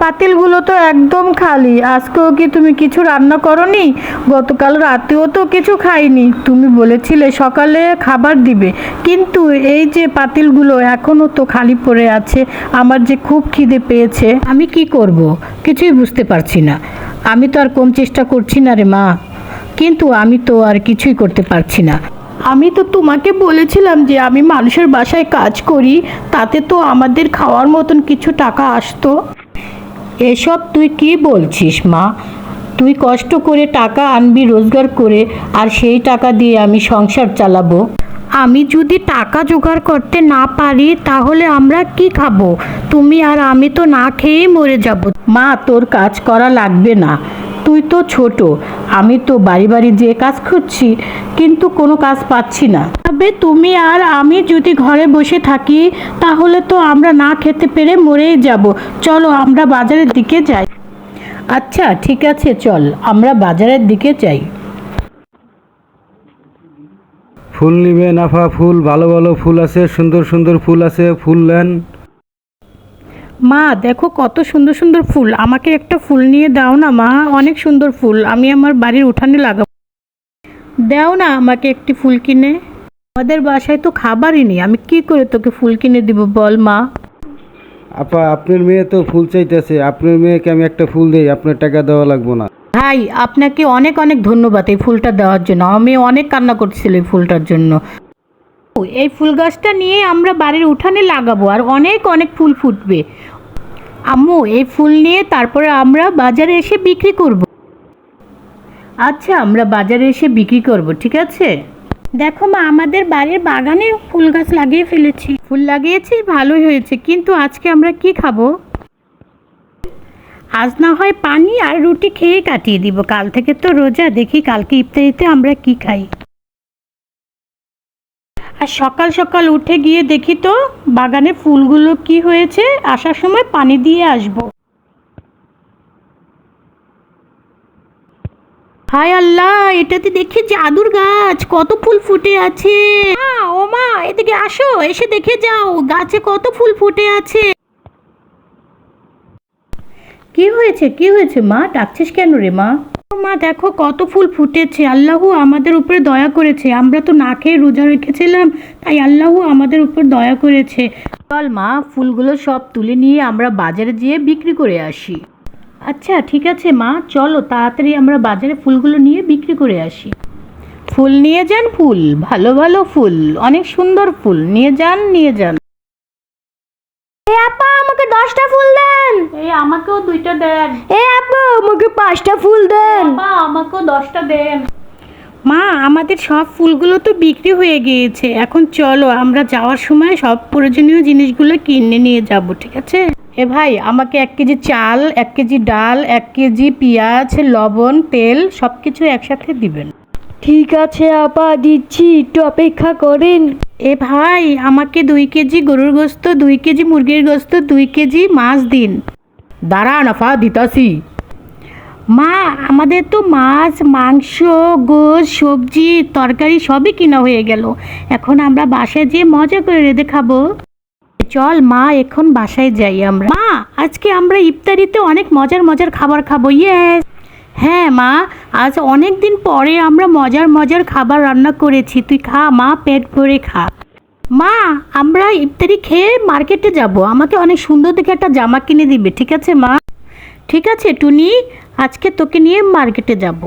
পাতিলগুলো তো একদম খালি। আজকেও কি তুমি কিছু রান্না করনি? গতকাল রাতেও তো কিছু খাইনি। তুমি বলেছিলে সকালে খাবার দিবে, কিন্তু এই যে পাতিলগুলো এখনো তো খালি পড়ে আছে। আমার যে খুব খিদে পেয়েছে, আমি কি করব কিছুই বুঝতে পারছি না। আমি তো আর কম চেষ্টা করছি না রে মা, কিন্তু আমি তো আর কিছুই করতে পারছি না। আমি তো তোমাকে বলেছিলাম যে আমি মানুষের বাসায় কাজ করি, তাতে তো আমাদের খাওয়ার মতন কিছু টাকা আসতো। এসব তুই কি বলছিস মা? তুই কষ্ট করে টাকা আনবি রোজগার করে, আর সেই টাকা দিয়ে আমি সংসার চালাবো? আমি যদি টাকা জোগাড় করতে না পারি তাহলে আমরা কি খাবো? তুমি আর আমি তো না খেয়েই মরে যাব। মা, তোর কাজ করা লাগবে না, তুই তো ছোট। আমি তো বাড়ি বাড়ি যেয়ে কাজ খুঁজছি, কিন্তু কোনো কাজ পাচ্ছি না। তবে তুমি আর আমি যদি ঘরে বসে থাকি তাহলে তো আমরা না খেতে পেরে মরেই যাব। চলো আমরা বাজারের দিকে যাই। আচ্ছা ঠিক আছে, চল আমরা বাজারের দিকে যাই। ফুল নিবে নাফা? ফুল ভালো ভালো ফুল আছে, সুন্দর সুন্দর ফুল আছে, ফুল নেন। মা দেখো কত সুন্দর সুন্দর ফুল, আমাকে একটা ফুল নিয়ে দাও না মা, অনেক সুন্দর ফুল, আমি আমার বাড়ির উঠানে লাগাবো। দাও না আমাকে একটি ফুল কিনে। আমাদের বাসায় তো খাবারই নেই, আমি কি করে তোকে ফুল কিনে দিব বল মা? আপা, আপনার মেয়ে তো ফুল চাইতেছে, আপনার মেয়েকে আমি একটা ফুল দেই, আপনার টাকা দেওয়া লাগবে না। ভাই আপনাকে অনেক অনেক ধন্যবাদ এই ফুলটা দেওয়ার জন্য। আমি অনেক কান্না করছিল এই ফুলটার জন্য। এই ফুল গাছটা নিয়ে আমরা বাড়ির উঠানে লাগাবো, আর অনেক অনেক ফুল ফুটবে। আম্মু এই ফুল নিয়ে তারপরে আমরা বাজারে এসে বিক্রি করব। আচ্ছা আমরা বাজারে এসে বিক্রি করব, ঠিক আছে। দেখো মা, আমাদের বাড়ির বাগানে ফুল গাছ লাগিয়ে ফেলেছি। ফুল লাগিয়েছিস, ভালোই হয়েছে, কিন্তু আজকে আমরা কি খাবো? আজ না হয় পানি আর রুটি খেয়ে কাটিয়ে দিব, কাল থেকে তো রোজা, দেখি কালকে ইফতারিতে আমরা কি খাই। আর সকাল সকাল উঠে গিয়ে দেখি তো বাগানে ফুলগুলো কি হয়েছে, আসার সময় পানি দিয়ে আসবো। হায় আল্লাহ, এটাতে দেখি জাদুর গাছ, কত ফুল ফুটে আছে। ও মা, এদিকে আসো, এসে দেখে যাও গাছে কত ফুল ফুটে আছে। কি হয়েছে কি হয়েছে মা, ডাকছিস কেন রে মা? মা দেখো কত ফুল ফুটেছে, আল্লাহ আমাদের উপরে দয়া করেছে। আমরা তো না খেয়ে রোজা রেখেছিলাম, তাই আল্লাহ আমাদের উপর দয়া করেছে। চল মা, ফুলগুলো সব তুলে নিয়ে আমরা বাজারে যেয়ে বিক্রি করে আসি। আচ্ছা ঠিক আছে মা, চলো তাড়াতাড়ি আমরা বাজারে ফুলগুলো নিয়ে বিক্রি করে আসি। ফুল নিয়ে যান, ফুল ভালো ভালো ফুল, অনেক সুন্দর ফুল নিয়ে যান নিয়ে যান। এই আপা আমাকে 10টা ফুল দেন। এই আমাকেও 2টা দেন। এই আপা আমাকে 5টা ফুল দেন। মা আমাকেও 10টা দেন। মা আমাদের সব ফুলগুলো তো বিক্রি হয়ে গিয়েছে, এখন চলো আমরা যাওয়ার সময় সব প্রয়োজনীয় জিনিসগুলো কিনে নিয়ে যাব, ঠিক আছে। এ ভাই, আমাকে 1 কেজি চাল, 1 কেজি ডাল, 1 কেজি পেঁয়াজ, লবণ, তেল সব কিছু একসাথে দিবেন। ঠিক আছে আপা, দিচ্ছি, একটু অপেক্ষা করেন। এ ভাই, আমাকে 2 কেজি গরুর গোস্ত, 2 কেজি মুরগির গোস্ত, 2 কেজি মাছ দিন। দাঁড়া নাফা, দিতাছি। মা আমাদের তো মাছ, মাংস, গোশ, সবজি, তরকারি সবই কিনা হয়ে গেল। এখন আমরা বাসায় যেয়ে মজা করে রেঁধে খাবো। চল মা, এখন বাসায় যাই আমরা। মা আজকে আমরা ইফতারিতে অনেক মজার মজার খাবার খাবো। ইয়েস। হ্যাঁ মা, আজ অনেক দিন পরে আমরা মজার মজার খাবার রান্না করেছি, তুই খা মা, পেট ভরে খা। মা আমরা ইফতারি খেয়ে মার্কেটে যাব, আমাকে অনেক সুন্দর দেখে একটা জামা কিনে দিবে, ঠিক আছে মা? ঠিক আছে টুনি, আজকে তোকে নিয়ে মার্কেটে যাব।